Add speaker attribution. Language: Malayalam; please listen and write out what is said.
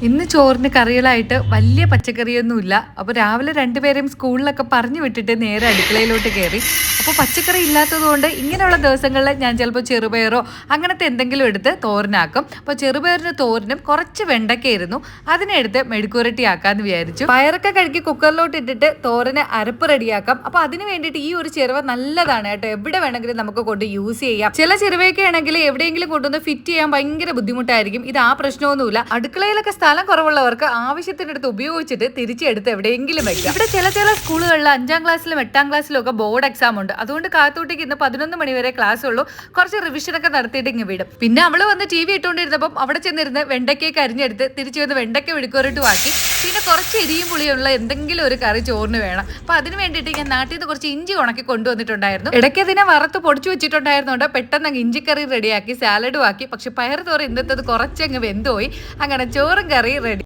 Speaker 1: ഇന്ന് ചോറിന് കറികളായിട്ട് വലിയ പച്ചക്കറിയൊന്നുമില്ല. അപ്പോൾ രാവിലെ രണ്ടുപേരെയും സ്കൂളിലൊക്കെ പറഞ്ഞു വിട്ടിട്ട് നേരെ അടുക്കളയിലോട്ട് കയറി. അപ്പോൾ പച്ചക്കറി ഇല്ലാത്തതുകൊണ്ട് ഇങ്ങനെയുള്ള ദിവസങ്ങളിൽ ഞാൻ ചിലപ്പോൾ ചെറുപയറോ അങ്ങനത്തെ എന്തെങ്കിലും എടുത്ത് തോരനാക്കും. അപ്പോൾ ചെറുപയറിന് തോരനും കുറച്ച് വെണ്ടയ്ക്കായിരുന്നു, അതിനെടുത്ത് മെഴുക്കുരട്ടി ആക്കാമെന്ന് വിചാരിച്ചു. പയറൊക്കെ കഴുകി കുക്കറിലോട്ട് ഇട്ടിട്ട് തോരന് അരപ്പ് റെഡിയാക്കാം. അപ്പോൾ അതിന് വേണ്ടിയിട്ട് ഈ ഒരു ചെറുവ നല്ലതാണ് കേട്ടോ, എവിടെ വേണമെങ്കിലും നമുക്ക് കൊണ്ട് യൂസ് ചെയ്യാം. ചില ചെറുവയൊക്കെ ആണെങ്കിൽ എവിടെയെങ്കിലും കൊണ്ടുവന്ന് ഫിറ്റ് ചെയ്യാൻ ഭയങ്കര ബുദ്ധിമുട്ടായിരിക്കും. ഇത് ആ പ്രശ്നമൊന്നുമില്ല. അടുക്കളയിലൊക്കെ സ്ഥലം കുറവുള്ളവർക്ക് ആവശ്യത്തിനടുത്ത് ഉപയോഗിച്ചിട്ട് തിരിച്ചെടുത്ത് എവിടെയെങ്കിലും വെക്കാം. ഇവിടെ ചില സ്കൂളുകളിൽ 5ാം ക്ലാസ്സിലും 8ാം ക്ലാസ്സിലും ഒക്കെ ബോർഡ് എക്സാം ഉണ്ട്. അതുകൊണ്ട് കാത്തോട്ടേക്ക് ഇന്ന് 11 മണി വരെ ക്ലാസ് ഉള്ളൂ. കുറച്ച് റിവിഷനൊക്കെ നടത്തിയിട്ട് ഇങ്ങ് വിടും. പിന്നെ അവള് വന്ന് TV ഇട്ടുകൊണ്ടിരുന്നപ്പം അവിടെ ചെന്നിരുന്ന് വെണ്ടയ്ക്കൊക്കെ അരിഞ്ഞെടുത്ത് തിരിച്ചു വന്ന് വെണ്ടയ്ക്ക മെഴുക്കുവരട്ടും ആക്കി. പിന്നെ കുറച്ച് എരിയും പുളിയുള്ള എന്തെങ്കിലും ഒരു കറി ചോറിന് വേണം. അപ്പൊ അതിന് വേണ്ടിയിട്ട് ഞാൻ നാട്ടിൽ നിന്ന് കുറച്ച് ഇഞ്ചി ഉണക്കി കൊണ്ടുവന്നിട്ടുണ്ടായിരുന്നു. ഇടയ്ക്ക് അതിനെ വറുത്ത് പൊടിച്ചു വെച്ചിട്ടുണ്ടായിരുന്നുകൊണ്ട് പെട്ടെന്ന് അങ്ങ് ഇഞ്ചിക്കറി റെഡിയാക്കി സാലഡും ആക്കി. പക്ഷെ പയർ തോറ് ഇന്നത്തേത് കുറച്ചങ്ങ് വെന്തുപോയി. അങ്ങനെ ചോറും കറി റെഡി.